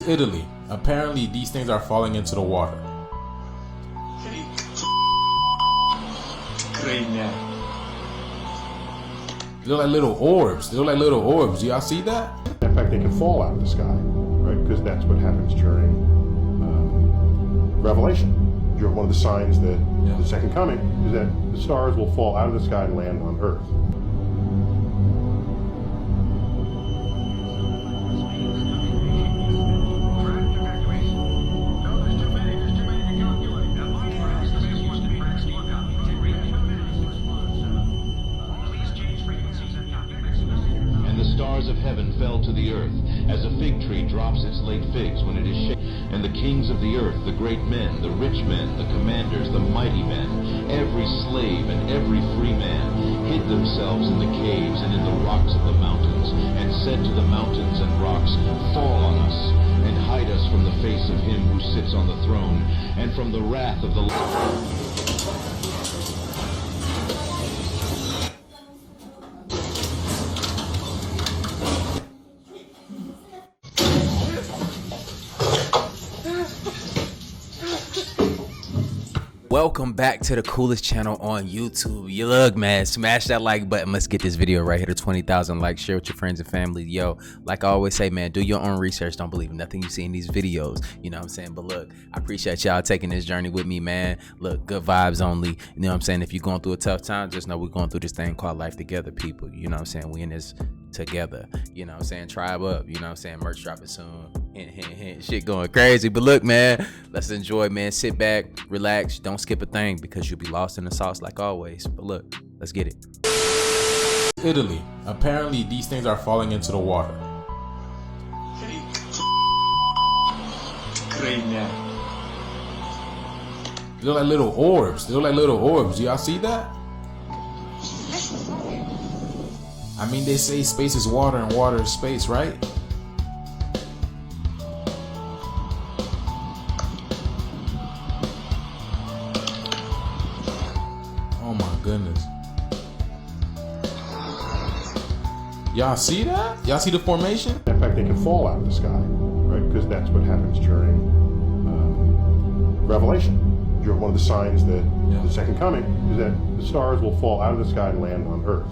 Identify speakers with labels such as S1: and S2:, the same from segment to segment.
S1: Italy. Apparently these things are falling into the water. They look like little orbs. They look like little orbs. Y'all see that?
S2: In fact, they can fall out of the sky, right? Because that's what happens during Revelation. One of the signs that the second coming is that the stars will fall out of the sky and land on Earth.
S3: Of heaven fell to the earth, as a fig tree drops its late figs when it is shaken. And the kings of the earth, the great men, the rich men, the commanders, the mighty men, every slave and every free man, hid themselves in the caves and in the rocks of the mountains, and said to the mountains and rocks, fall on us, and hide us from the face of him who sits on the throne, and from the wrath of the Lord.
S4: Welcome back to the coolest channel on YouTube. You look, man, smash that like button. Let's get this video right here to 20,000 likes. Share with your friends and family. Yo, like I always say, man, do your own research. Don't believe nothing you see in these videos. You know what I'm saying? But look, I appreciate y'all taking this journey with me, man. Look, good vibes only. You know what I'm saying? If you're going through a tough time, just know we're going through this thing called life together, people. You know what I'm saying? We in this together. You know what I'm saying? Tribe up. You know what I'm saying? Merch dropping soon. Hint, hint, hint. Shit going crazy. But look, man, let's enjoy, man. Sit back, relax. Don't skip a thing because you'll be lost in the sauce like always. But look, let's get it.
S1: Italy. Apparently these things are falling into the water. They look like little orbs. They look like little orbs. Y'all see that? I mean, they say space is water and water is space, right? Oh my goodness. Y'all see that? Y'all see the formation?
S2: In fact, they can fall out of the sky, right? Because that's what happens during Revelation. One of the signs that the second coming is that the stars will fall out of the sky and land on Earth.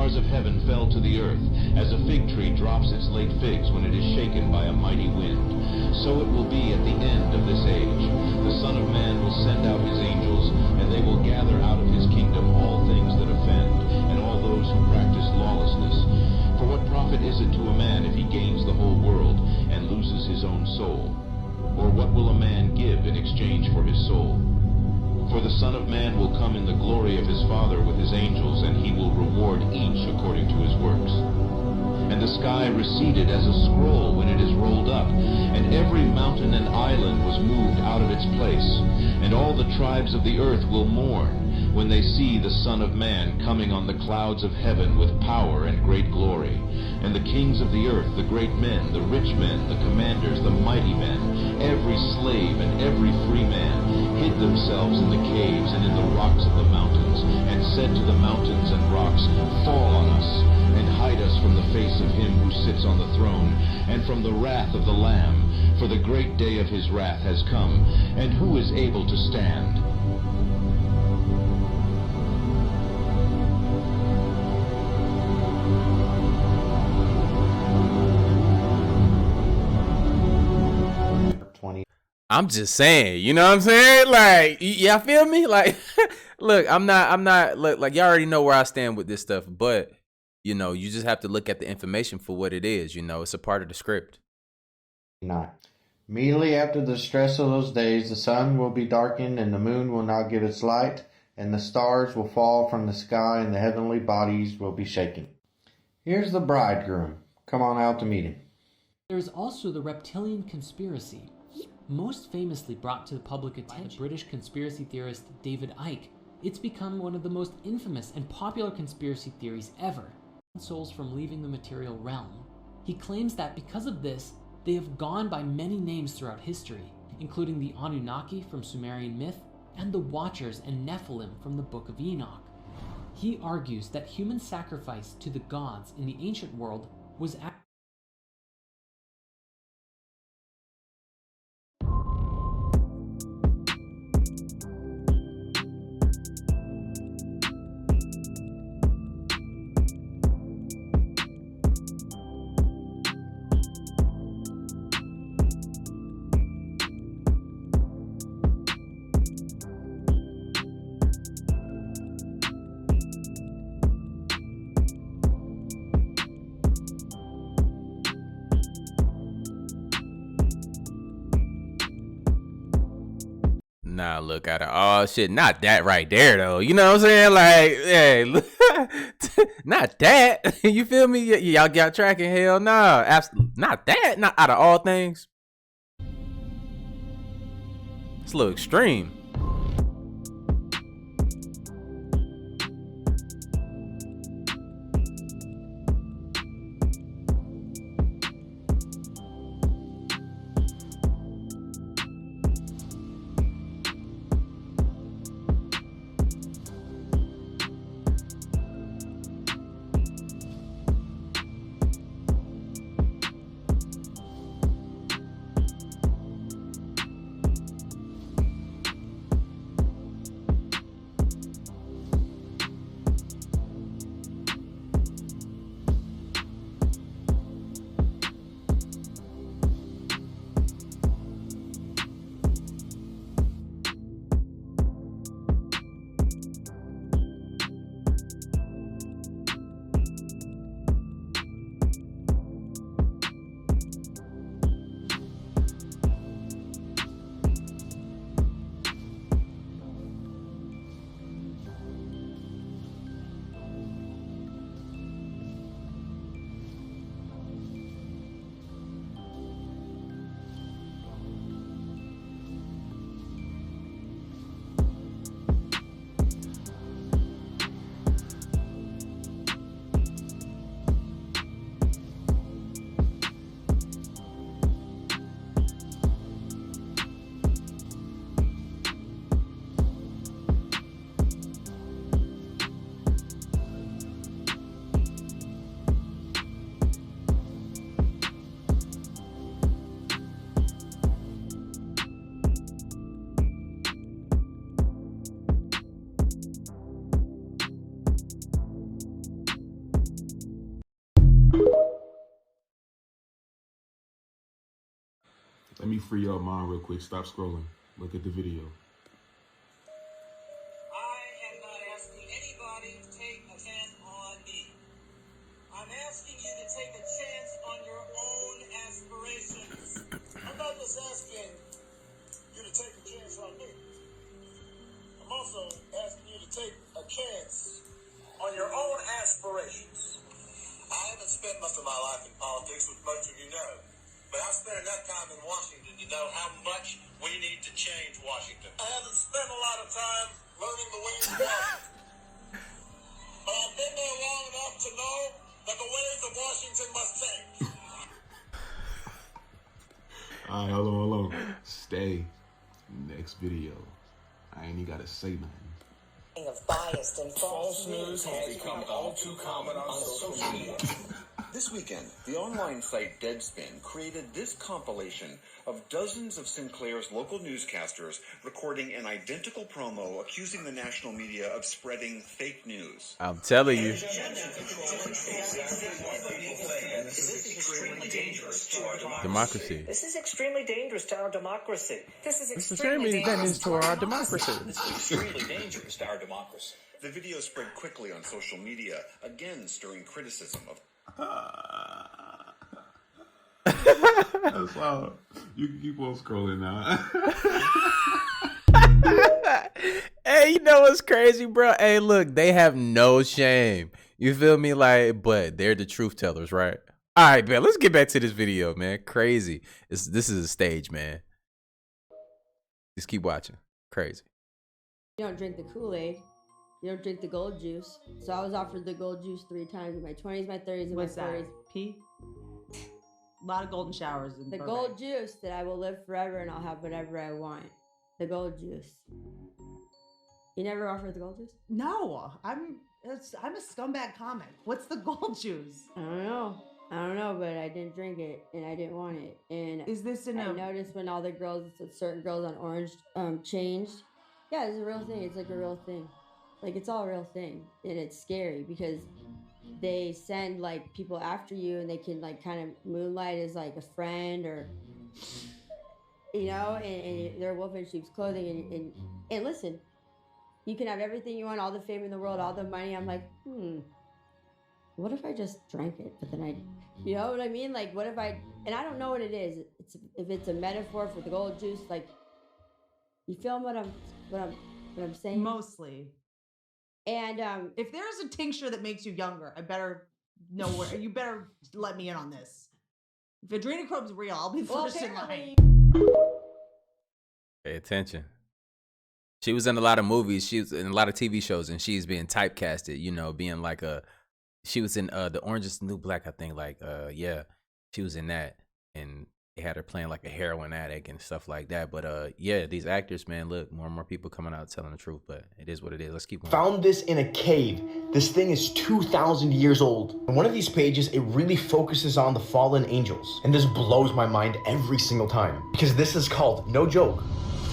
S3: Of heaven fell to the earth, as a fig tree drops its late figs when it is shaken by a mighty wind. So it will be at the end of this age. The Son of Man will send out his angels, and they will gather out of his kingdom all things that offend, and all those who practice lawlessness. For what profit is it to a man if he gains the whole world and loses his own soul? Or what will a man give in exchange for his soul? For the Son of Man will come in the glory of his Father with his angels, and he will reward each according to his works. And the sky receded as a scroll when it is rolled up, and every mountain and island was moved out of its place. And all the tribes of the earth will mourn when they see the Son of Man coming on the clouds of heaven with power and great glory. And the kings of the earth, the great men, the rich men, the commanders, the mighty men, every slave and every free man, hid themselves in the caves and in the rocks of the mountains, and said to the mountains and rocks, fall on us, and hide us from the face of him who sits on the throne, and from the wrath of the Lamb, for the great day of his wrath has come, and who is able to stand?
S4: I'm just saying, you know what I'm saying? Like, y'all feel me? Like, look, I'm not, look, like, y'all already know where I stand with this stuff, but, you know, you just have to look at the information for what it is, you know, it's a part of the script.
S5: Not. Immediately after the stress of those days, the sun will be darkened, and the moon will not give its light, and the stars will fall from the sky, and the heavenly bodies will be shaken. Here's the bridegroom. Come on out to meet him.
S6: There's also the Reptilian conspiracy, most famously brought to the public attention by the British conspiracy theorist David Icke It's become one of the most infamous and popular conspiracy theories ever. Souls from leaving the material realm. He claims that because of this, they have gone by many names throughout history, including the Anunnaki from Sumerian myth and the Watchers and Nephilim from the Book of Enoch. He argues that human sacrifice to the gods in the ancient world was
S4: Nah, look at it. Oh shit, not that right there though. You know what I'm saying? Like, hey, look, not that. You feel me? Y'all got tracking? Hell no, absolutely not that. Not out of all things. It's a little extreme.
S1: Let me free your mind real quick. Stop scrolling. Look at the video.
S7: I am not asking anybody to take a chance on me. I'm asking you to take a chance on your own aspirations. I'm not just asking you to take a chance on me. I'm also asking you to take a chance on your own aspirations. I haven't spent much of my life in politics, which most of you know. But I've spent enough time in Washington to know how much we need to change Washington. I haven't spent a lot of time learning the ways of Washington. But I've been there long enough to know that the ways of Washington must change.
S1: All right, hold on. Stay. Next video. I ain't even gotta say nothing.
S7: Of biased and false news has become all too common on social media.
S8: This weekend, the online site Deadspin created this compilation of dozens of Sinclair's local newscasters recording an identical promo accusing the national media of spreading fake news.
S4: I'm telling you.
S8: This is extremely dangerous to our
S4: Democracy.
S7: This is extremely dangerous to our democracy.
S4: This is extremely dangerous to our democracy.
S8: This is extremely dangerous to our democracy. The video spread quickly on social media, again stirring criticism of
S1: That's wild. You can keep on scrolling now.
S4: Hey, you know what's crazy, bro? Hey, look, they have no shame. You feel me? Like, but they're the truth tellers, right? All right, man, let's get back to this video, man. Crazy. This is a stage, man. Just keep watching. Crazy.
S9: You don't drink the Kool-Aid. You don't drink the gold juice. So I was offered the gold juice 3 times in my 20s, my 30s, and
S10: What's
S9: my
S10: that?
S9: 40s.
S10: Pee? A lot of golden showers in
S9: The
S10: Burbank.
S9: gold juice that I will live forever and I'll have whatever I want. The gold juice. You never offered the gold juice?
S10: No, I'm a scumbag comic. What's the gold juice?
S9: I don't know, but I didn't drink it and I didn't want it. And
S10: Is this in
S9: I noticed when all the girls, certain girls on Orange changed. Yeah, it's a real thing. It's like a real thing. Like, it's all a real thing. And it's scary because they send, like, people after you and they can, like, kind of moonlight as, like, a friend or, you know, and they're wolf in sheep's clothing. And listen, you can have everything you want, all the fame in the world, all the money. I'm like, what if I just drank it? But then you know what I mean? Like, what if and I don't know what it is. If it's a metaphor for the gold juice, like, you feel what I'm saying?
S10: Mostly.
S9: And
S10: if there's a tincture that makes you younger, I better know where. You better let me in on this. If adrenochrome's real, I'll be first in line.
S4: Pay attention. She was in a lot of movies. She was in a lot of TV shows, and she's being typecasted. You know, being like she was in The Orange Is the New Black, I think. Like, yeah, she was in that, and they had her playing like a heroin addict and stuff like that. But yeah, these actors, man, look, more and more people coming out telling the truth. But it is what it is. Let's keep going.
S11: Found this in a cave. This thing is 2,000 years old. On one of these pages, it really focuses on the fallen angels, and this blows my mind every single time because this is called, no joke,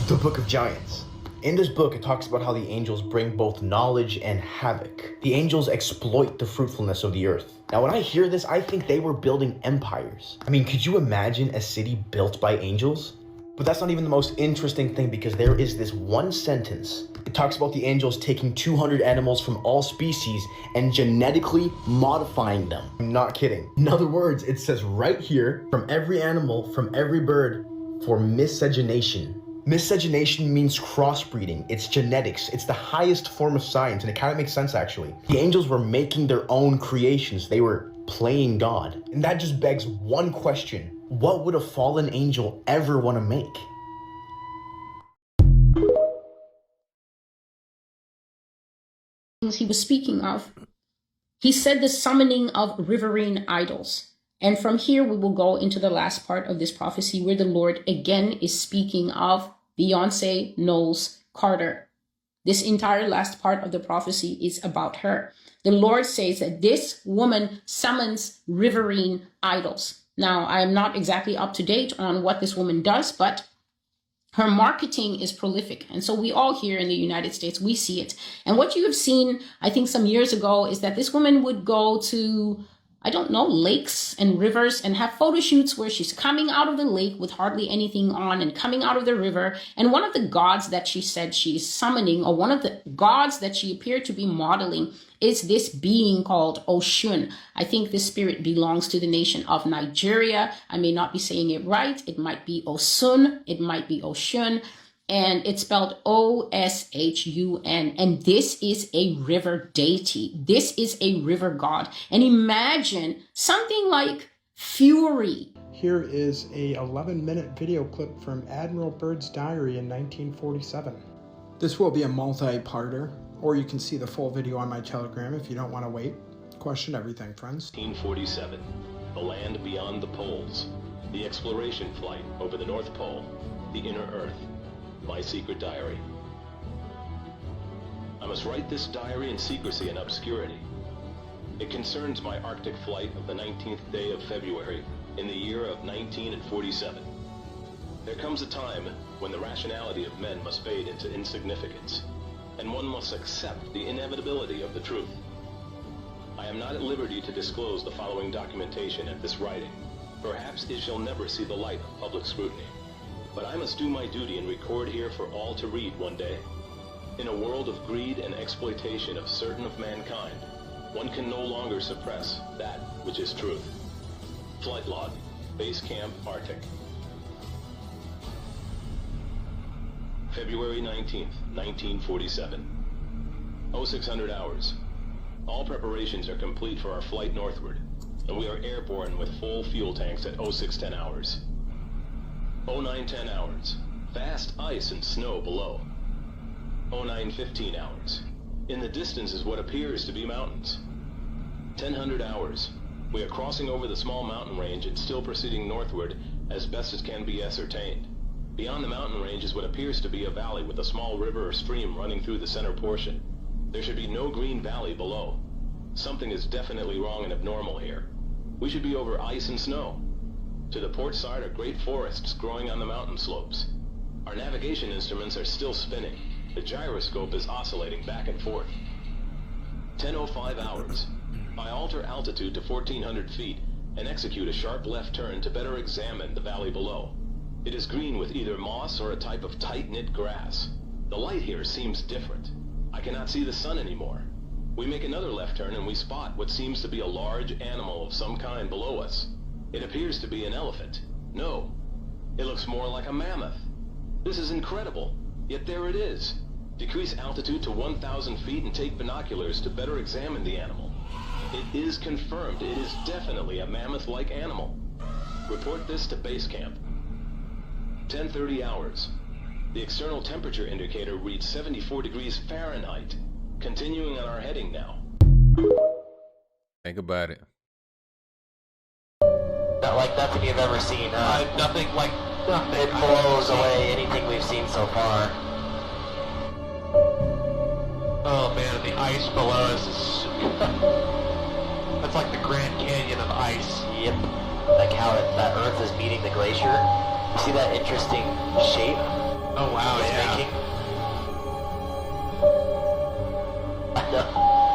S11: the Book of Giants. In this book, it talks about how the angels bring both knowledge and havoc. The angels exploit the fruitfulness of the earth. Now, when I hear this, I think they were building empires. I mean, could you imagine a city built by angels? But that's not even the most interesting thing, because there is this one sentence. It talks about the angels taking 200 animals from all species and genetically modifying them. I'm not kidding. In other words, it says right here, from every animal, from every bird, for miscegenation. Miscegenation means crossbreeding. It's genetics. It's the highest form of science, and it kind of makes sense, actually. The angels were making their own creations. They were playing God. And that just begs one question. What would a fallen angel ever want to make?
S12: He was speaking of, he said the summoning of riverine idols. And from here, we will go into the last part of this prophecy where the Lord again is speaking of Beyonce Knowles Carter. This entire last part of the prophecy is about her. The Lord says that this woman summons riverine idols. Now, I am not exactly up to date on what this woman does, but her marketing is prolific. And so we all here in the United States, we see it. And what you have seen, I think some years ago, is that this woman would go to, I don't know, lakes and rivers and have photo shoots where she's coming out of the lake with hardly anything on and coming out of the river. And one of the gods that she said she's summoning, or one of the gods that she appeared to be modeling, is this being called Oshun. I think this spirit belongs to the nation of Nigeria. I may not be saying it right. It might be Osun. It might be Oshun. And it's spelled O-S-H-U-N. And this is a river deity. This is a river god. And imagine something like Fury.
S13: Here is a 11-minute video clip from Admiral Byrd's diary in 1947. This will be a multi-parter, or you can see the full video on my Telegram if you don't want to wait. Question everything, friends.
S14: 1947, the land beyond the poles, the exploration flight over the North Pole, the inner Earth. My secret diary. I must write this diary in secrecy and obscurity. It concerns my Arctic flight of the 19th day of February in the year of 1947. There comes a time when the rationality of men must fade into insignificance, and one must accept the inevitability of the truth. I am not at liberty to disclose the following documentation at this writing. Perhaps it shall never see the light of public scrutiny. But I must do my duty and record here for all to read one day. In a world of greed and exploitation of certain of mankind, one can no longer suppress that which is truth. Flight log, Base Camp Arctic. February 19th, 1947. 0600 hours. All preparations are complete for our flight northward, and we are airborne with full fuel tanks at 0610 hours. 0910 hours. Vast ice and snow below. 0915 hours. In the distance is what appears to be mountains. 1000 hours. We are crossing over the small mountain range and still proceeding northward as best as can be ascertained. Beyond the mountain range is what appears to be a valley with a small river or stream running through the center portion. There should be no green valley below. Something is definitely wrong and abnormal here. We should be over ice and snow. To the port side are great forests growing on the mountain slopes. Our navigation instruments are still spinning. The gyroscope is oscillating back and forth. 10:05 hours. I alter altitude to 1400 feet and execute a sharp left turn to better examine the valley below. It is green with either moss or a type of tight-knit grass. The light here seems different. I cannot see the sun anymore. We make another left turn and we spot what seems to be a large animal of some kind below us. It appears to be an elephant. No, it looks more like a mammoth. This is incredible, yet there it is. Decrease altitude to 1,000 feet and take binoculars to better examine the animal. It is confirmed. It is definitely a mammoth-like animal. Report this to base camp. 10:30 hours. The external temperature indicator reads 74 degrees Fahrenheit. Continuing on our heading now.
S4: Think about it.
S15: Not like nothing you've ever seen, huh?
S16: Nothing like nothing.
S15: It blows away anything we've seen so far.
S16: Oh man, the ice below us is... That's like the Grand Canyon of ice.
S15: Yep. Like how that Earth is meeting the glacier. You see that interesting shape?
S16: Oh wow,
S15: it's
S16: yeah.
S15: making?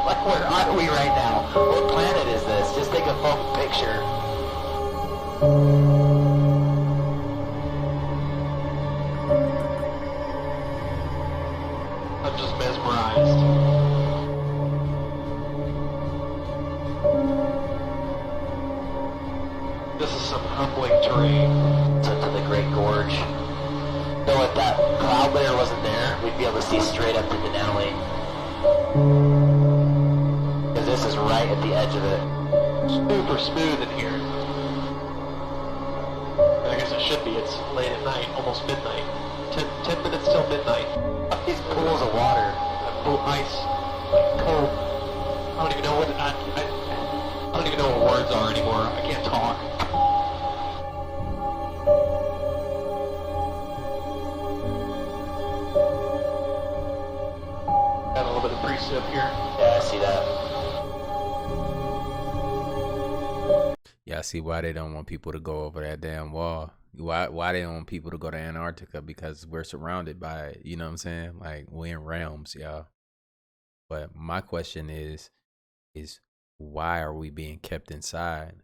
S15: Like where are we right now? What planet is this? Just take a phone picture.
S16: I'm just mesmerized. This is some humbling terrain.
S15: To the Great Gorge. So if that cloud layer wasn't there, we'd be able to see straight up to Denali. Because this is right at the edge of it.
S16: Super smooth in here. I guess it should be. It's late at night, almost midnight. 10 minutes till midnight.
S15: These pools of water.
S16: Pool ice. Cold. I don't even know what I don't even know what words are anymore. I can't talk. Got a little bit of precip here.
S15: Yeah, I see that.
S4: Yeah, I see why they don't want people to go over that damn wall. Why they don't want people to go to Antarctica? Because we're surrounded by it. You know what I'm saying? Like, we're in realms, y'all. But my question is why are we being kept inside?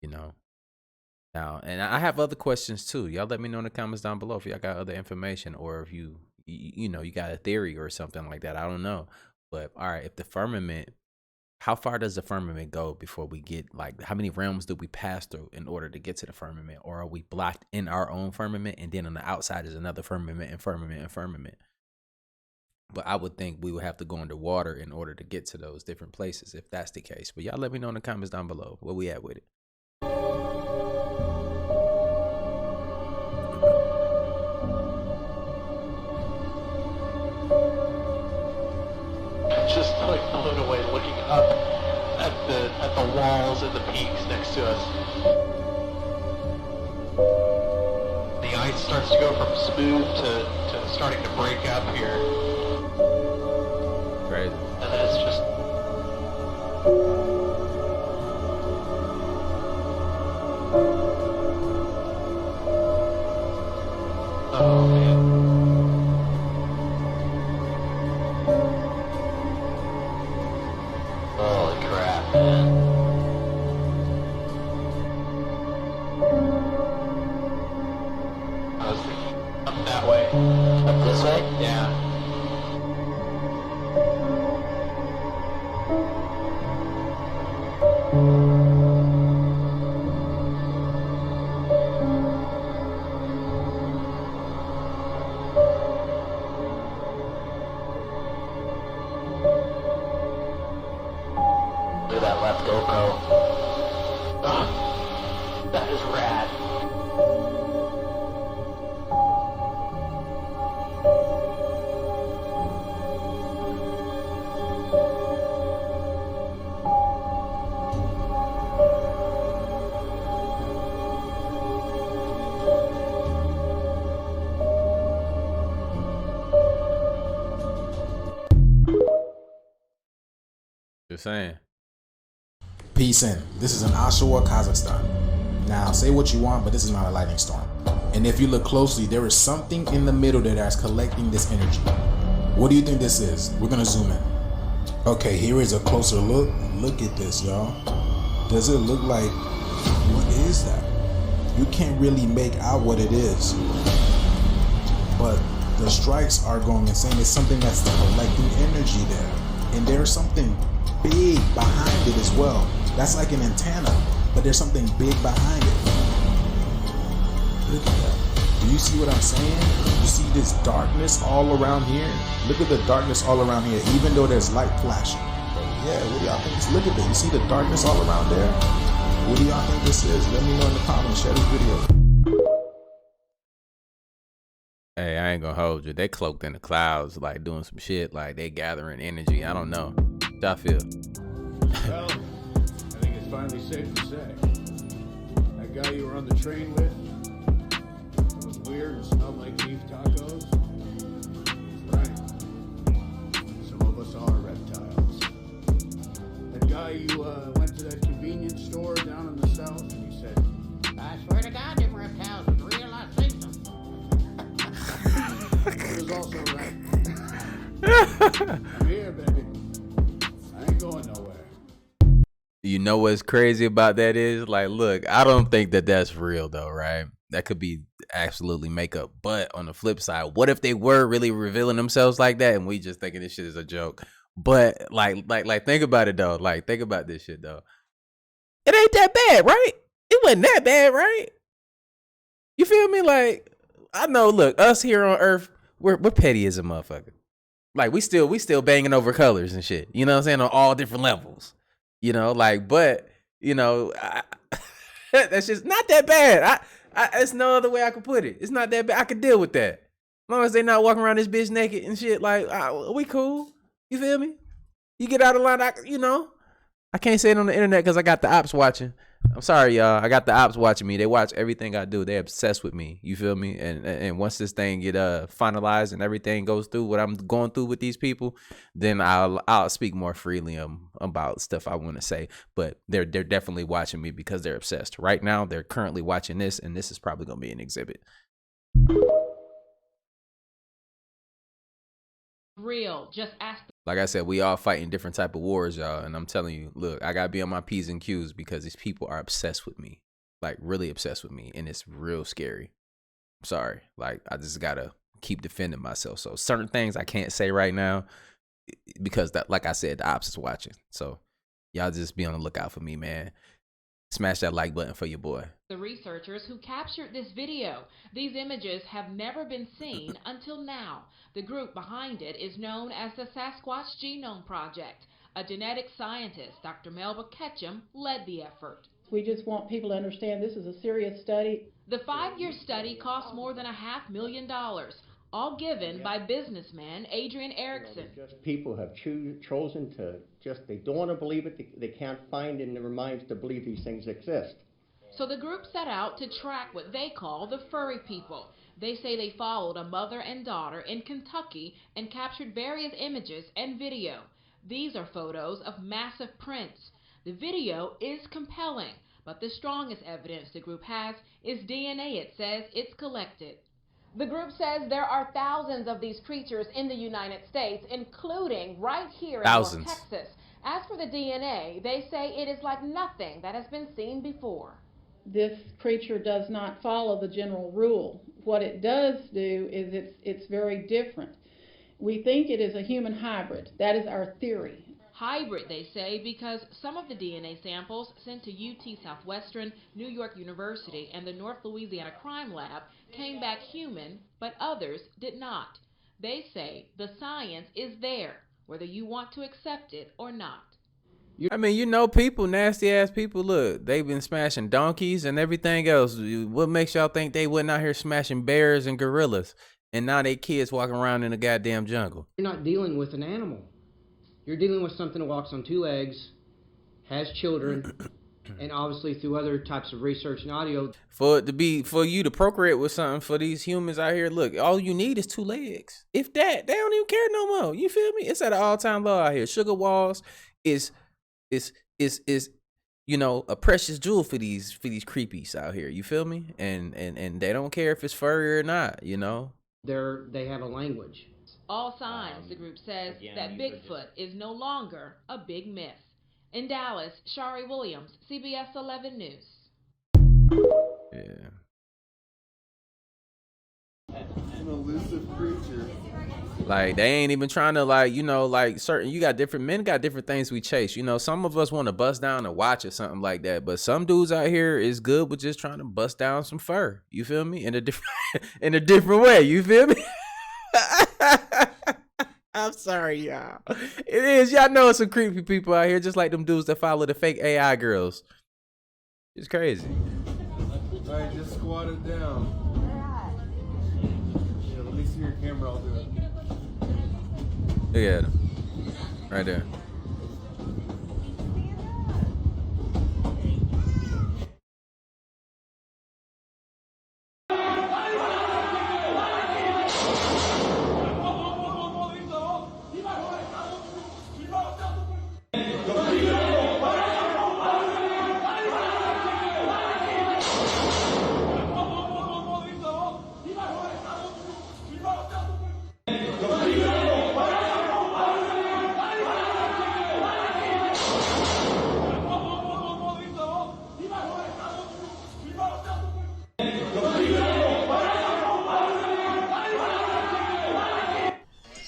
S4: You know? Now, and I have other questions too. Y'all let me know in the comments down below if y'all got other information or if you got a theory or something like that. I don't know. But all right, if the firmament, how far does the firmament go before we get, like, how many realms do we pass through in order to get to the firmament? Or are we blocked in our own firmament and then on the outside is another firmament and firmament and firmament? But I would think we would have to go underwater in order to get to those different places if that's the case. But y'all let me know in the comments down below where we at with it.
S16: Just like blown away looking up at the walls and the peaks next to us. The ice starts to go from smooth to starting to break up here.
S4: Crazy.
S16: And then it's just oh man.
S15: Holy crap, man.
S16: I was thinking up that way.
S15: Up this way?
S16: Yeah.
S15: Look at that left GoPro. Oh, that is rad.
S4: just saying.
S17: Peace in. This is in Oshawa, Kazakhstan. Now, say what you want, but this is not a lightning storm. And if you look closely, there is something in the middle there that's collecting this energy. What do you think this is? We're gonna zoom in. Okay, here is a closer look. Look at this, y'all. Does it look like, what is that? You can't really make out what it is. But the strikes are going insane. It's something that's collecting energy there. And there's something big behind it as well. That's like an antenna, but there's something big behind it. Look at that. Do you see what I'm saying? You see this darkness all around here? Look at the darkness all around here, even though there's light flashing. But yeah, what do y'all think? Look at that. You see the darkness all around there? What do y'all think this is? Let me know in the comments. Share this video.
S4: Hey, I ain't gonna hold you. They cloaked in the clouds, like doing some shit, like they gathering energy. I don't know. How I feel.
S18: Well, I think it's finally safe to say. That guy you were on the train with, it was weird and smelled like beef tacos. Right. Some of us are reptiles. That guy you went to that convenience store down in the south and he said, I swear to God, them reptiles was real, I see them. He was also right. I'm here, baby. I ain't going nowhere.
S4: You know what's crazy about that is, like, look, I don't think that that's real though, right? That could be absolutely makeup. But on the flip side, what if they were really revealing themselves like that and we just thinking this shit is a joke? But like think about it though. Like, think about this shit though. It ain't that bad, right? It wasn't that bad, right? You feel me? Like, I know, look, us here on Earth, we're petty as a motherfucker. Like, we still banging over colors and shit. You know what I'm saying? On all different levels. You know, like, but, you know, that's just not that bad. It's no other way I could put it. It's not that bad. I could deal with that. As long as they not walking around this bitch naked and shit, like, we cool. You feel me? You get out of line, you know. I can't say it on the internet because I got the ops watching. I'm sorry, y'all. I got the ops watching me. They watch everything I do. They're obsessed with me. You feel me? And once this thing get finalized and everything goes through what I'm going through with these people, then I'll speak more freely about stuff I want to say. But they're definitely watching me because they're obsessed. Right now, they're currently watching this, and this is probably gonna be an exhibit.
S19: Real. Just ask.
S4: Like I said, we all fighting different type of wars, y'all. And I'm telling you, look, I gotta be on my P's and Q's because these people are obsessed with me, like really obsessed with me, and it's real scary. I'm sorry, like I just gotta keep defending myself. So certain things I can't say right now because that, like I said, the ops is watching. So y'all just be on the lookout for me, man. Smash that like button for your boy.
S19: The researchers who captured this video. These images have never been seen until now. The group behind it is known as the Sasquatch Genome Project. A genetic scientist, Dr. Melba Ketchum, led the effort.
S20: We just want people to understand this is a serious study.
S19: The 5-year study cost more than $500,000, all given by businessman Adrian Erickson.
S21: Just people have chosen to they don't want to believe it. They can't find in their minds to believe these things exist.
S19: So the group set out to track what they call the furry people. They say they followed a mother and daughter in Kentucky and captured various images and video. These are photos of massive prints. The video is compelling, but the strongest evidence the group has is DNA it says it's collected. The group says there are thousands of these creatures in the United States, including right here in North Texas. As for the DNA, they say it is like nothing that has been seen before.
S20: This creature does not follow the general rule. What it does do is it's very different. We think it is a human hybrid. That is our theory.
S19: Hybrid, they say, because some of the DNA samples sent to UT Southwestern, New York University, and the North Louisiana Crime Lab came back human, but others did not. They say the science is there, whether you want to accept it or not.
S4: I mean, you know, people, nasty ass people, look, they've been smashing donkeys and everything else. What makes y'all think they wasn't out here smashing bears and gorillas? And now they kids walking around in the goddamn jungle.
S22: You're not dealing with an animal. You're dealing with something that walks on 2 legs, has children, and obviously through other types of research and audio.
S4: For you to procreate with something for these humans out here, look, all you need is 2 legs. If that, they don't even care no more. You feel me? It's at an all-time low out here. Sugar Walls is is you know, a precious jewel for these creepies out here. You feel me? And they don't care if it's furry or not. You know,
S22: They have a language.
S19: All signs, the group says, that Bigfoot is no longer a big myth. In Dallas, Shari Williams, CBS 11 News.
S4: Yeah.
S1: An elusive creature.
S4: Like they ain't even trying to, like, you know, like certain, you got different men got different things we chase. You know, some of us want to bust down a watch or something like that, but some dudes out here is good with just trying to bust down some fur. You feel me? In a different in a different way. You feel me? I'm sorry, y'all. It is. Y'all know some creepy people out here, just like them dudes that follow the fake AI girls. It's crazy.
S1: All right, just squat it down. Yeah, let me see your camera. I'll do it.
S4: Look at him. Right there.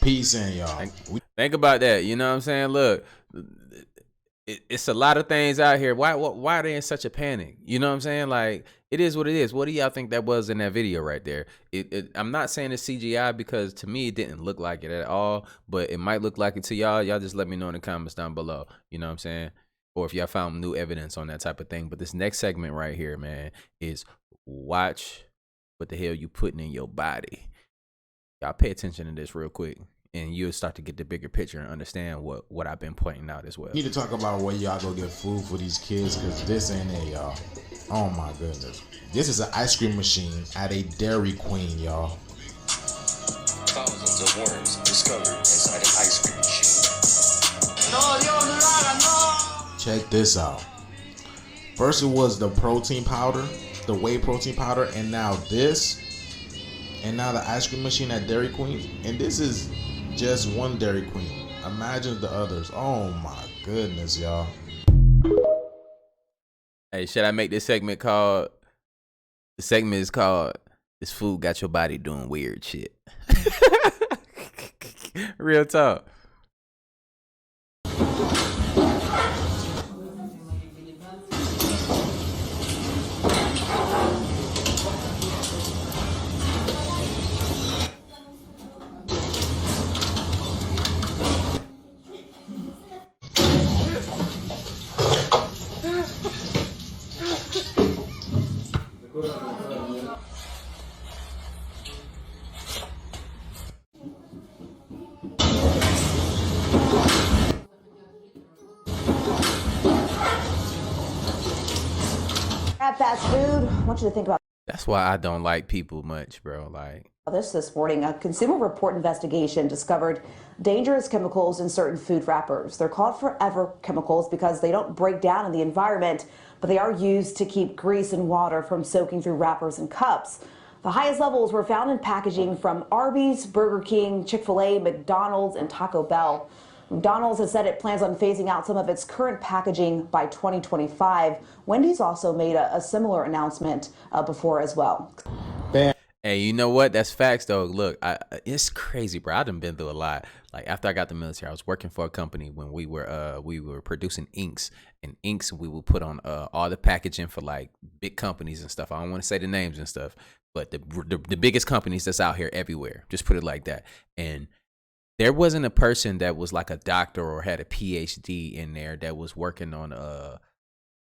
S17: Peace in, y'all.
S4: Think about that. You know what I'm saying? Look, it's a lot of things out here. Why are they in such a panic? You know what I'm saying? Like, it is what it is. What do y'all think that was in that video right there? I'm not saying it's CGI, because to me it didn't look like it at all, but it might look like it to y'all. Y'all just let me know in the comments down below. You know what I'm saying? Or if y'all found new evidence on that type of thing. But this next segment right here, man, is watch what the hell you putting in your body. Y'all pay attention to this real quick, and you'll start to get the bigger picture and understand what I've been pointing out as well.
S17: Need to talk about where y'all go get food for these kids, because this ain't it, y'all. Oh my goodness. This is an ice cream machine at a Dairy Queen, y'all.
S2: Thousands of worms discovered inside an ice cream machine.
S17: No. Check this out. First it was the protein powder, the whey protein powder, and now this. And now the ice cream machine at Dairy Queen. And this is just one Dairy Queen. Imagine the others. Oh my goodness, y'all.
S4: Hey, should I make this segment called, the segment is called, "This food got your body doing weird shit." Real talk.
S3: At fast food, I want you to think about
S4: That's why I don't like people much, bro. Like,
S3: this morning. A Consumer Report investigation discovered dangerous chemicals in certain food wrappers. They're called forever chemicals because they don't break down in the environment, but they are used to keep grease and water from soaking through wrappers and cups. The highest levels were found in packaging from Arby's, Burger King, Chick-fil-A, McDonald's, and Taco Bell. McDonald's has said it plans on phasing out some of its current packaging by 2025. Wendy's also made a similar announcement before as well.
S4: hey, you know what? That's facts, though. Look, it's crazy, bro. I done been through a lot. Like, after I got the military, I was working for a company when we were producing inks. And inks we would put on all the packaging for like big companies and stuff. I don't want to say the names and stuff, but the biggest companies that's out here everywhere. Just put it like that. And there wasn't a person that was like a doctor or had a PhD in there that was working on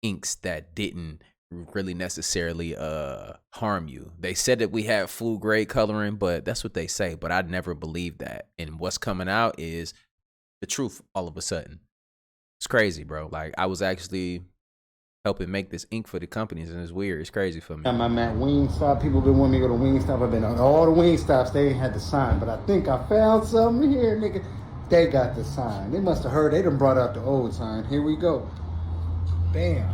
S4: inks that didn't really necessarily harm you. They said that we had food grade coloring, but that's what they say. But I never believed that. And what's coming out is the truth all of a sudden. It's crazy, bro. Like, I was actually helping make this ink for the companies, and it's weird. It's crazy for me.
S23: I'm at Wingstop. People been wanting me to go to Wingstop. I've been on all the Wingstops. They ain't had the sign, but I think I found something here, nigga. They got the sign. They must have heard. They done brought out the old sign. Here we go. Bam.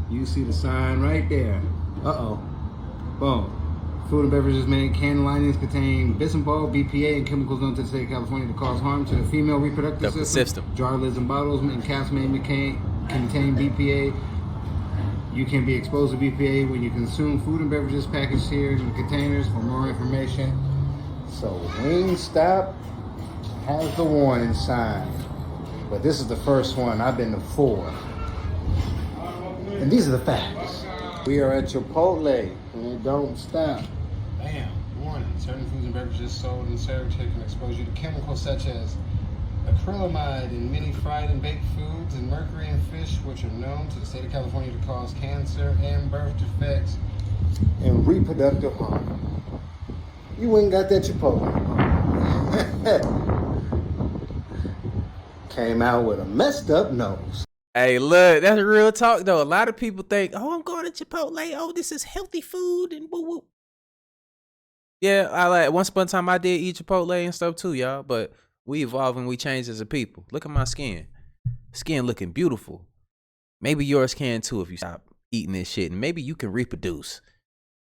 S23: You see the sign right there. Uh-oh. Boom. Food and beverages made canned linings contain bisphol, BPA, and chemicals known to the state of California to cause harm to the female reproductive system. Jar lids and bottles and caps made contain BPA. You can be exposed to BPA when you consume food and beverages packaged here in the containers. For more information. So Wingstop has the warning sign. But this is the first one. I've been to 4. And these are the facts. We are at Chipotle, and it don't stop. Bam, warning. Certain foods and beverages sold and served here can expose you to chemicals such as acrylamide in many fried and baked foods and mercury in fish, which are known to the state of California to cause cancer and birth defects and reproductive harm. You ain't got that Chipotle. Came out with a messed up nose.
S4: Hey, look, that's real talk though. A lot of people think, oh, I'm going to Chipotle. Oh, this is healthy food and woo woo. Yeah, I like once upon a time I did eat Chipotle and stuff too, y'all. But we evolve and we change as a people. Look at my skin. Skin looking beautiful. Maybe yours can too if you stop eating this shit. And maybe you can reproduce.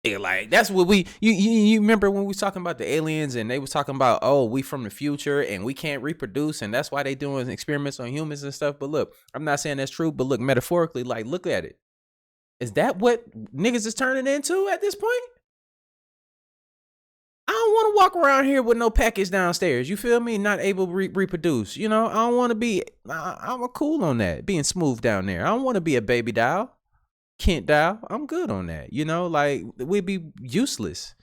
S4: Yeah, like that's what you remember when we was talking about the aliens and they was talking about, oh, we from the future and we can't reproduce and that's why they doing experiments on humans and stuff. But look, I'm not saying that's true, but look, metaphorically, like look at it. Is that what niggas is turning into at this point? I don't want to walk around here with no package downstairs. You feel me? Not able to reproduce. You know, I don't want to be, I'm cool on that, being smooth down there. I don't want to be a baby doll. Kent doll. I'm good on that. You know, like we'd be useless.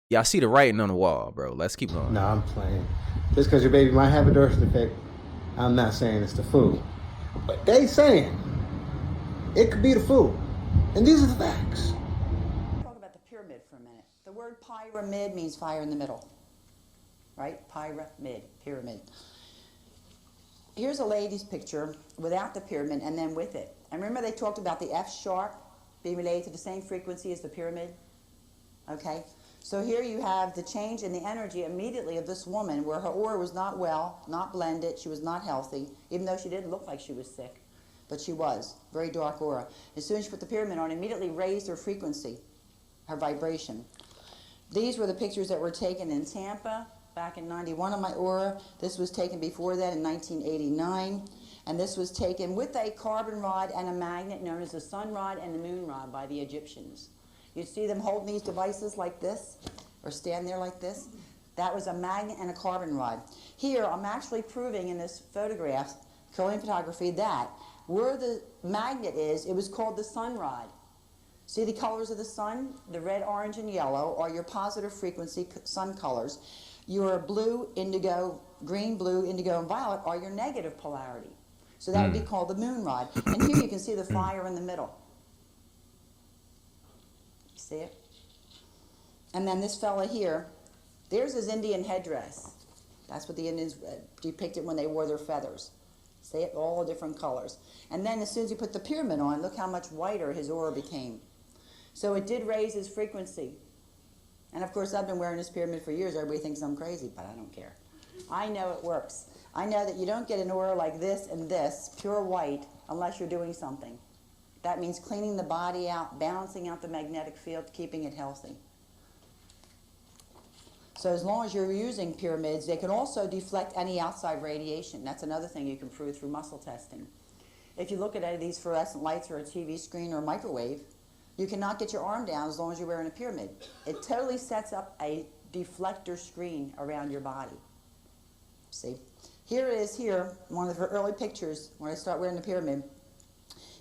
S4: Y'all see the writing on the wall, bro. Let's keep going.
S23: No, I'm playing. Just because your baby might have a birth defect, I'm not saying it's the food. But they saying it could be the food. And these are the facts.
S5: Talk about the pyramid for a minute. The word pyramid means fire in the middle. Right? Pyramid, pyramid. Here's a lady's picture without the pyramid and then with it. And remember they talked about the F sharp being related to the same frequency as the pyramid? Okay? So here you have the change in the energy immediately of this woman where her aura was not well, not blended, she was not healthy, even though she didn't look like she was sick. But she was. Very dark aura. As soon as she put the pyramid on, it immediately raised her frequency, her vibration. These were the pictures that were taken in Tampa back in 91 on my aura. This was taken before that in 1989. And this was taken with a carbon rod and a magnet known as the sun rod and the moon rod by the Egyptians. You'd see them holding these devices like this, or stand there like this. That was a magnet and a carbon rod. Here, I'm actually proving in this photograph, Korean photography, that where the magnet is, it was called the sun rod. See the colors of the sun? The red, orange, and yellow are your positive frequency sun colors. Your blue, indigo, green, blue, indigo, and violet are your negative polarity. So that would be called the moon rod. And here you can see the fire in the middle. See it? And then this fella here, there's his Indian headdress. That's what the Indians depicted when they wore their feathers. See it? All different colors. And then as soon as you put the pyramid on, look how much whiter his aura became. So it did raise his frequency. And of course, I've been wearing this pyramid for years. Everybody thinks I'm crazy, but I don't care. I know it works. I know that you don't get an aura like this and this, pure white, unless you're doing something. That means cleaning the body out, balancing out the magnetic field, keeping it healthy. So as long as you're using pyramids, they can also deflect any outside radiation. That's another thing you can prove through muscle testing. If you look at any of these fluorescent lights or a TV screen or a microwave, you cannot get your arm down as long as you're wearing a pyramid. It totally sets up a deflector screen around your body. See? Here it is here, one of her early pictures when I start wearing the pyramid.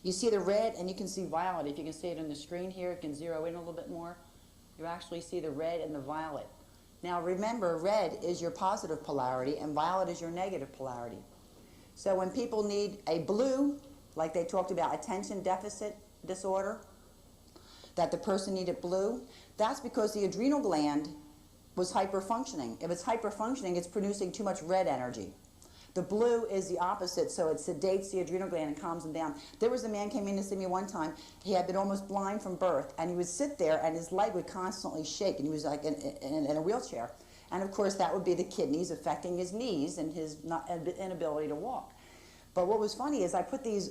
S5: You see the red and you can see violet. If you can see it on the screen here, it can zero in a little bit more. You actually see the red and the violet. Now remember, red is your positive polarity and violet is your negative polarity. So when people need a blue, like they talked about attention deficit disorder, that the person needed blue, that's because the adrenal gland was hyperfunctioning. If it's hyperfunctioning, it's producing too much red energy. The blue is the opposite, so it sedates the adrenal gland and calms them down. There was a man came in to see me one time. He had been almost blind from birth, and he would sit there, and his leg would constantly shake, and he was like in a wheelchair. And of course, that would be the kidneys affecting his knees and his inability to walk. But what was funny is I put these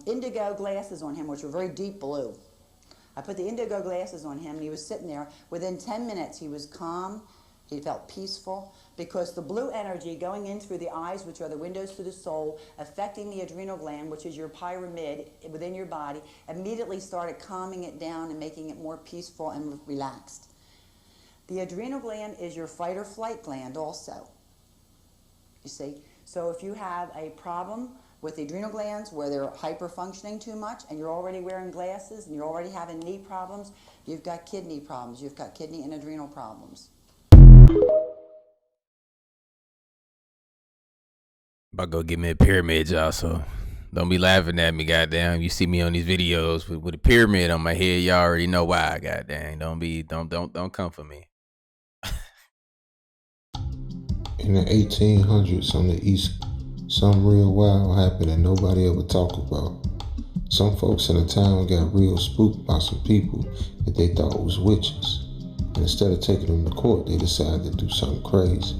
S5: indigo glasses on him, which were very deep blue. I put the indigo glasses on him, and he was sitting there. Within 10 minutes, he was calm. He felt peaceful, because the blue energy going in through the eyes, which are the windows to the soul, affecting the adrenal gland, which is your pyramid within your body, immediately started calming it down and making it more peaceful and relaxed. The adrenal gland is your fight or flight gland also, you see. So if you have a problem with the adrenal glands where they're hyper-functioning too much, and you're already wearing glasses and you're already having knee problems, you've got kidney problems. You've got kidney and adrenal problems.
S4: About to go get me a pyramid, y'all, so don't be laughing at me, goddamn. You see me on these videos with a pyramid on my head, y'all already know why, goddamn. Don't come for me.
S6: In the 1800s on the East, something real wild happened that nobody ever talked about. Some folks in the town got real spooked by some people that they thought was witches. And instead of taking them to court, they decided to do something crazy.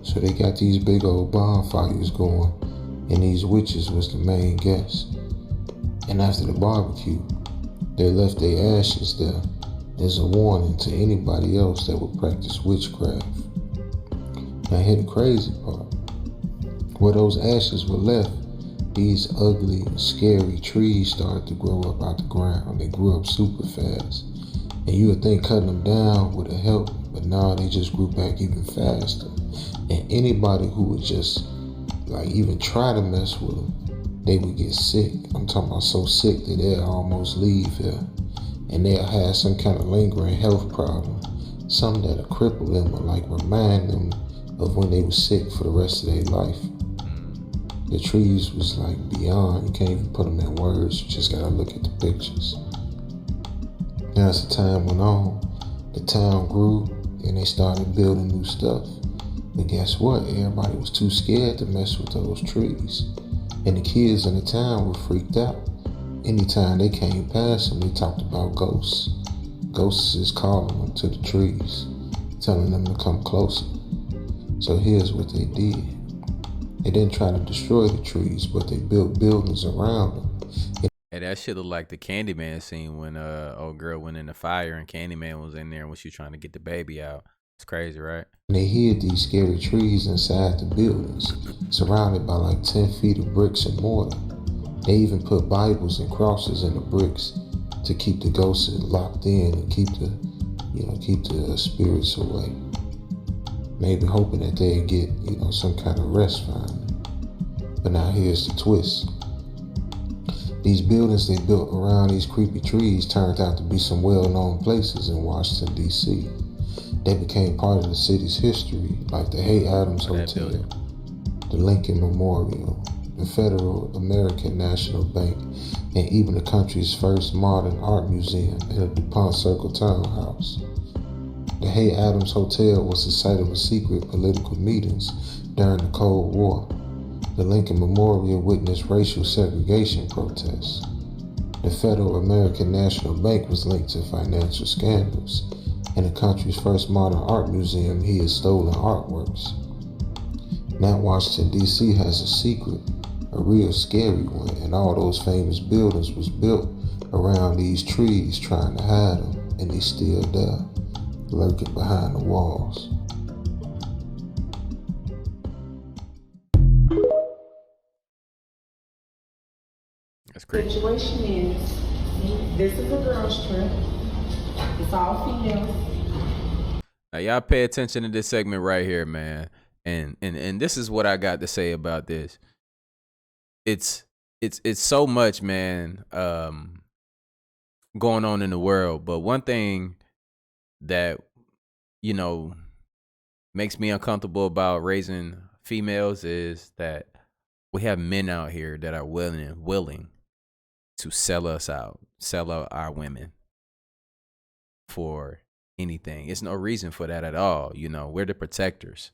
S6: So they got these big old bonfires going, and these witches was the main guests. And after the barbecue, they left their ashes there as a warning to anybody else that would practice witchcraft. Now here the crazy part. Where those ashes were left, these ugly and scary trees started to grow up out the ground. They grew up super fast. And you would think cutting them down would have helped, but no, they just grew back even faster. And anybody who would just even try to mess with them, they would get sick. I'm talking about so sick that they'll almost leave here. And they'll have some kind of lingering health problem. Something that'll cripple them or remind them of when they were sick for the rest of their life. The trees was beyond, you can't even put them in words, you just gotta look at the pictures. Now as the time went on, the town grew and they started building new stuff. But guess what? Everybody was too scared to mess with those trees. And the kids in the town were freaked out. Anytime they came past them, they talked about ghosts. Ghosts is calling them to the trees, telling them to come closer. So here's what they did. They didn't try to destroy the trees, but they built buildings around them.
S4: Hey, that shit look like the Candyman scene when old girl went in the fire and Candyman was in there when she was trying to get the baby out. It's crazy, right?
S6: And they hid these scary trees inside the buildings, surrounded by 10 feet of bricks and mortar. They even put Bibles and crosses in the bricks to keep the ghosts locked in and keep the spirits away. Maybe hoping that they'd get, some kind of rest finally. But now here's the twist. These buildings they built around these creepy trees turned out to be some well-known places in Washington, D.C. They became part of the city's history, like the Hay Adams Hotel, the Lincoln Memorial, the Federal American National Bank, and even the country's first modern art museum in the DuPont Circle Townhouse. The Hay Adams Hotel was the site of a secret political meetings during the Cold War. The Lincoln Memorial witnessed racial segregation protests. The Federal American National Bank was linked to financial scandals. And the country's first modern art museum hid stolen artworks. Now Washington, D.C. has a secret, a real scary one, and all those famous buildings was built around these trees trying to hide them, and they still there, lurking behind the walls.
S4: That's crazy.
S12: The situation is, this is a girl's trip. It's all females.
S4: Now y'all pay attention to this segment right here, man. And this is what I got to say about this. It's so much, man, going on in the world. But one thing that, makes me uncomfortable about raising females is that we have men out here that are willing to sell us out, sell out our women for anything. It's no reason for that at all. We're the protectors.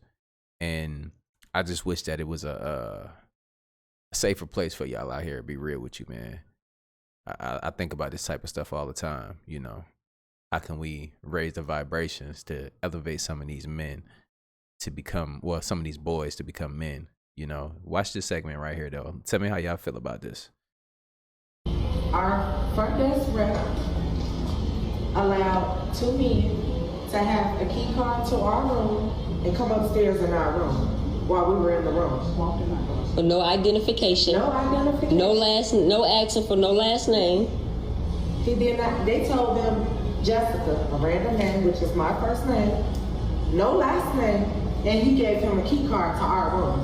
S4: And I just wish that it was a safer place for y'all out here, to be real with you, man. I think about this type of stuff all the time, how can we raise the vibrations to elevate some of these men to become, well, some of these boys to become men, you know? Watch this segment right here, though. Tell me how y'all feel about this.
S7: Our front desk rep allowed 2 men to have a key card to our room and come upstairs in our room while we were in the room.
S8: No identification.
S7: No identification.
S8: No asking for no last name.
S7: He did not. They told them Jessica, a random name, which is my first name, no last name, and he gave him a key card to our room.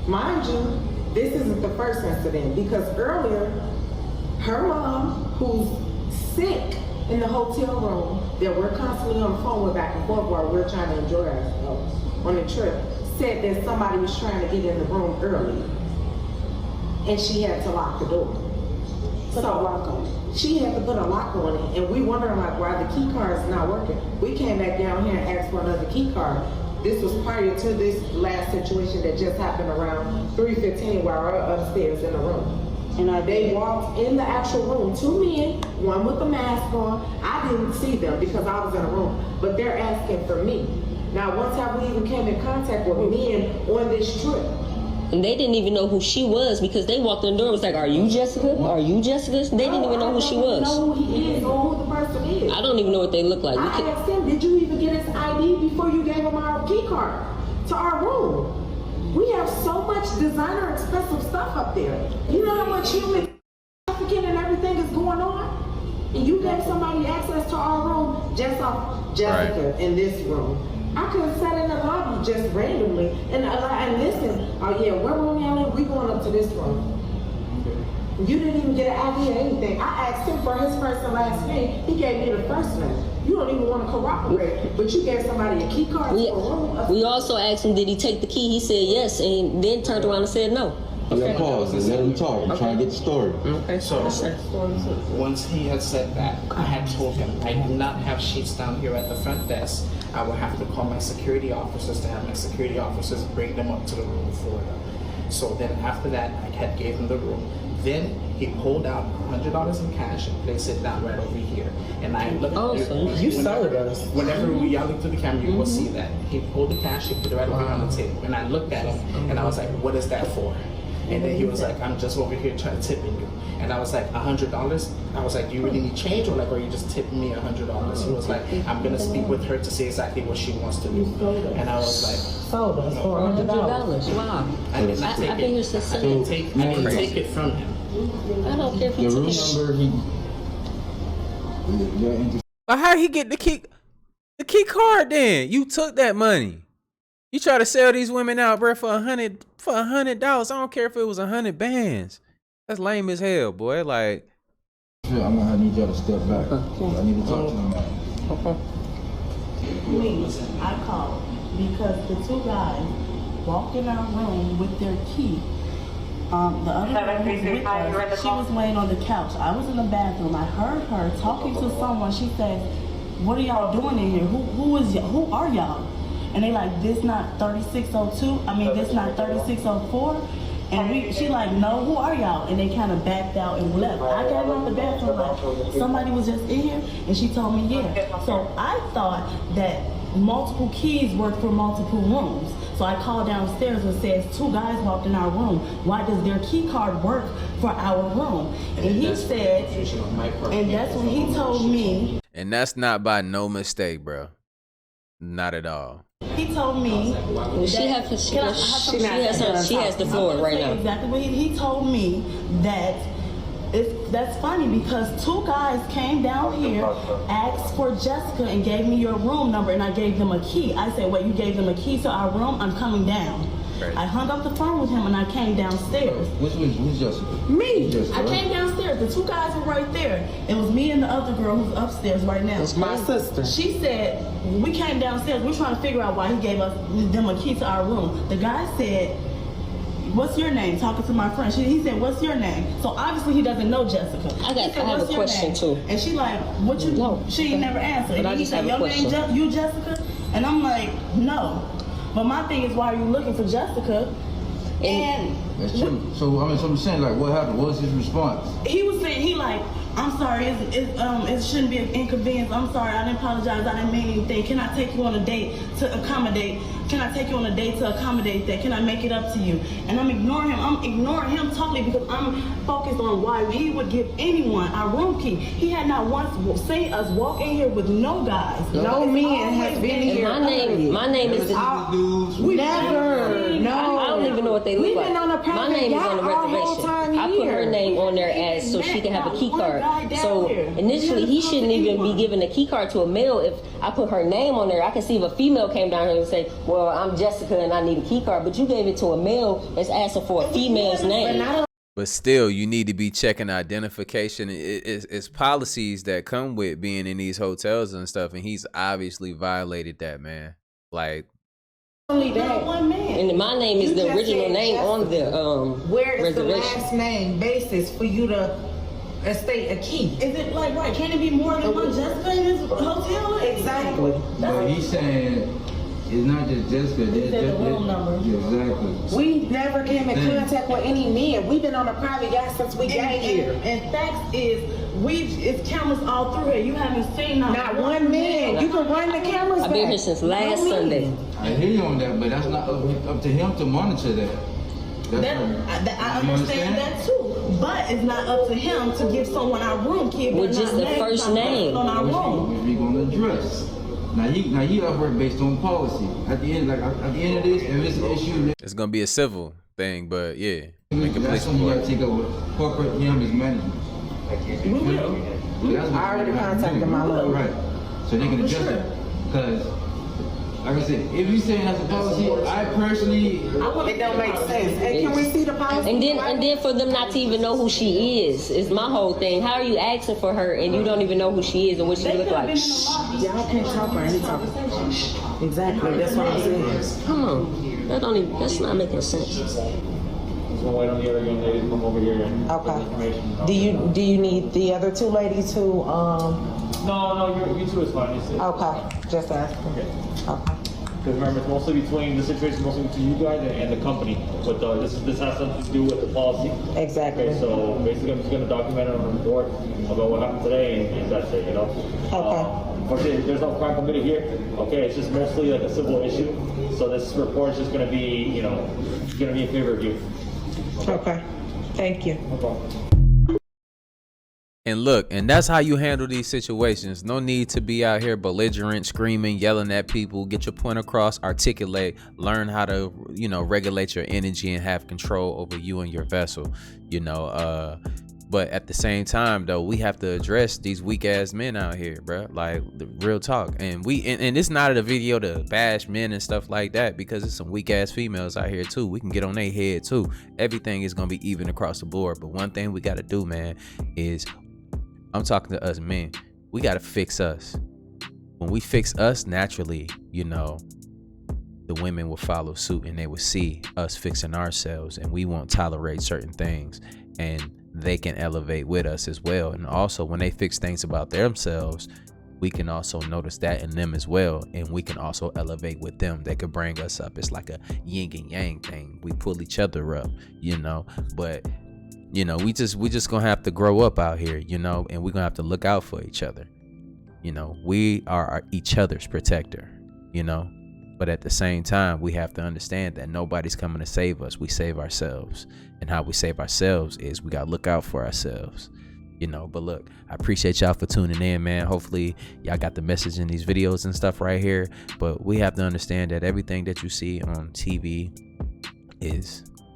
S7: Mind you, this isn't the first incident, because earlier, her mom, who's sick in the hotel room, that we're constantly on the phone with back and forth while we're trying to enjoy ourselves on the trip, said that somebody was trying to get in the room early, and she had to lock the door. Put a lock on it. She had to put a lock on it, and we wondering like why the key card is not working. We came back down here and asked for another key card. This was prior to this last situation that just happened around 3:15 while we're upstairs in the room. And they walked in the actual room, 2 men, one with a mask on. I didn't see them because I was in the room, but they're asking for me. Now, one time we even came in contact with men on this trip.
S8: And they didn't even know who she was because they walked in the door and was like, "Are you Jessica? Are you Jessica?" They didn't even know who she was.
S7: I don't know who he is or who the person is.
S8: I don't even know what they look like.
S7: I asked him, did you even get his ID before you gave him our key card to our room? We have so much designer expensive stuff up there. You know how much human trafficking and everything is going on? And you gave somebody access to our room just off Jessica in this room. I could have sat in the lobby just randomly and listen, oh yeah, what room y'all in? We going up to this room. You didn't even get an ID or anything. I asked him for his first and last name. He gave me the first name. You don't even want to corroborate, but you gave somebody a key card to a room.
S8: We also asked him, did he take the key? He said yes, and then turned around and said no.
S9: Okay. Pause and let him talk. I'm trying to get the story.
S24: Okay, so once he had said that, I had told him I do not have sheets down here at the front desk. I will have to call my security officers to have my security officers bring them up to the room for them. So then after that, I had gave him the room. Then he pulled out $100 in cash and placed it down right over here. And I looked at it.
S7: You sold us.
S24: Whenever y'all look through the camera, you will see that. He pulled the cash, he put it right over here on the table. And I looked at him and I was like, what is that for? And then he was like, I'm just over here trying to tip you. And I was like, $100? I was like, do you really need change, or like, are you just tipping me $100? He was like, I'm gonna speak with her to see exactly what she wants to do. And I was like,
S7: sold us for $100.
S8: Wow.
S24: I did not take it. I didn't take it from him.
S8: I don't care if you took it.
S4: But how he get the key card then? You took that money. You try to sell these women out, bro, for $100. I don't care if it was 100 bands. That's lame as hell, boy. Like,
S9: I'm gonna need y'all to step back. I need to talk to him.
S7: Okay. Please, I called because the 2 guys walked in our room with their key. The other girl who was with us, she was laying on the couch. I was in the bathroom. I heard her talking to someone. She said, "What are y'all doing in here? Who are y'all?" And they like, "This not 3602. I mean, this not 3604." And she like, "No, who are y'all?" And they kind of backed out and left. I got out the bathroom like, somebody was just in here, and she told me, yeah. So I thought that multiple keys work for multiple rooms. So I called downstairs and says, 2 guys walked in our room. Why does their key card work for our room? And he said, and that's when he told me.
S4: And that's not by no mistake, bro. Not at all.
S7: He told me
S8: she has the floor right now.
S7: Exactly what he told me that that's funny because 2 guys came down here, asked for Jessica, and gave me your room number, and I gave them a key. I said, "Wait, you gave them a key to our room? I'm coming down." Right. I hung up the phone with him and I came downstairs.
S9: Who's Jessica?
S7: Me.
S9: Jessica,
S7: I came downstairs. The 2 guys were right there. It was me and the other girl who's upstairs right now.
S23: It's my sister.
S7: She said, we came downstairs. We're trying to figure out why he gave them a key to our room. The guy said, "What's your name?" Talking to my friend. He said, "What's your name?" So obviously he doesn't know Jessica.
S8: I have a question too.
S7: And she like, "What you know?" She never answered. And he said, "Your name you Jessica?" And I'm like, "No." But my thing is, why are you looking for Jessica?
S8: And
S9: That's true. So I mean, so I'm saying, like, what happened? What was his response?
S7: he was saying, he like, I'm sorry, it shouldn't be an inconvenience. I'm sorry, I didn't apologize. I didn't mean anything. Can I take you on a date to accommodate? Can I take you on a date to accommodate that? Can I make it up to you? And I'm ignoring him. I'm ignoring him totally because I'm focused on why he would give anyone our room key. He had not once seen us walk in here with no guys. No men has been here.
S8: My name is
S7: We never. No.
S8: I don't even know what they look
S7: We've
S8: like.
S7: been on a
S8: My name is on the reservation. I put her name on there as so she can have a key card. So initially, he shouldn't even be giving a key card to a male. If I put her name on there, I can see if a female came down here and say, well, I'm Jessica and I need a key card. But you gave it to a male that's asking for a female's name.
S4: But still, you need to be checking identification. It's policies that come with being in these hotels and stuff. And he's obviously violated that, man. Like,
S7: only that one man.
S8: And my name is the original name on the
S7: where is the
S8: reservation.
S7: last name basis for you to state a key? Is it like right? Can it be more than one Jessica in this hotel? Exactly.
S9: But he's saying it's not just Jessica.
S7: It's the room number.
S9: Exactly.
S7: We never came in contact with any men. We've been on a private yacht since we got here. And facts is, it's cameras all through here. You haven't seen not one man. You can run the cameras.
S8: I've been here since last Sunday.
S9: I hear you on that, but that's not up to him to monitor that.
S7: I understand that too, but it's not up to him to give someone our room key
S8: with just the first name
S7: on our room.
S9: Which we gonna address. Now you operate based on policy. At the end of this, if it's an issue,
S4: it's gonna be a civil thing, but yeah,
S9: that's when you gotta take over corporate as management.
S7: We will. I already contacted my lawyer.
S9: Right, so they can adjust it. Because, like I said, if you saying that's a policy, I personally,
S7: it don't make sense. Hey, can we see the policy?
S8: And then for them not to even know who she is my whole thing. How are you asking for her and you don't even know who she is and what she look like?
S7: Y'all can't talk about any talk. Exactly. That's what I'm saying.
S8: Come on, that's not making sense.
S9: Wait on the other young ladies to come over here and
S7: okay. Do you need the other two ladies who
S9: No, you two is fine.
S7: Okay, just asking.
S9: Okay.
S7: Okay.
S9: Because remember, it's mostly between the situation, mostly between you guys and the company. But this has something to do with the policy.
S7: Exactly.
S9: Okay, so basically, I'm just going to document it on a report about what happened today, and that's it.
S7: Okay.
S9: Unfortunately, there's no crime committed here. Okay, it's just mostly like a civil issue. So this report is just going to be, going to be in favor of you.
S7: Okay. Thank you.
S9: No problem.
S4: and look, and that's how you handle these situations. No need to be out here belligerent, screaming, yelling at people. Get your point across, articulate, learn how to, regulate your energy and have control over you and your vessel, But at the same time, though, we have to address these weak ass men out here, bro. Like, the real talk. And it's not a video to bash men and stuff like that, because it's some weak ass females out here too. We can get on their head too. Everything is gonna be even across the board. But one thing we gotta do, man, is I'm talking to us men. We gotta fix us. When we fix us naturally, the women will follow suit and they will see us fixing ourselves, and we won't tolerate certain things, and they can elevate with us as well. And also, when they fix things about themselves, we can also notice that in them as well, and we can also elevate with them. They could bring us up. It's like a yin and yang thing. We pull each other up, but we just gonna have to grow up out here, and we're gonna have to look out for each other. We are each other's protector, but at the same time, we have to understand that nobody's coming to save us. We save ourselves. And how we save ourselves is we got to look out for ourselves, But look, I appreciate y'all for tuning in, man. Hopefully y'all got the message in these videos and stuff right here. But we have to understand that everything that you see on TV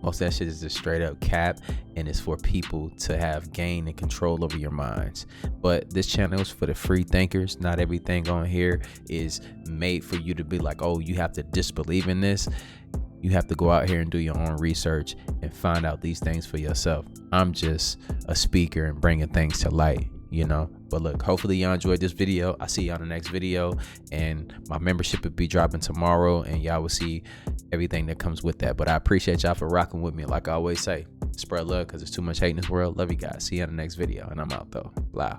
S4: most of that shit is just straight up cap, and it's for people to have gain and control over your minds. But this channel is for the free thinkers. Not everything on here is made for you to be like, oh, you have to disbelieve in this. You have to go out here and do your own research and find out these things for yourself. I'm just a speaker and bringing things to light, But look, hopefully y'all enjoyed this video. I'll see y'all in the next video, and my membership will be dropping tomorrow, and y'all will see everything that comes with that. But I appreciate y'all for rocking with me. Like I always say, spread love, because there's too much hate in this world. Love you guys. See you in the next video, and I'm out though. Bye.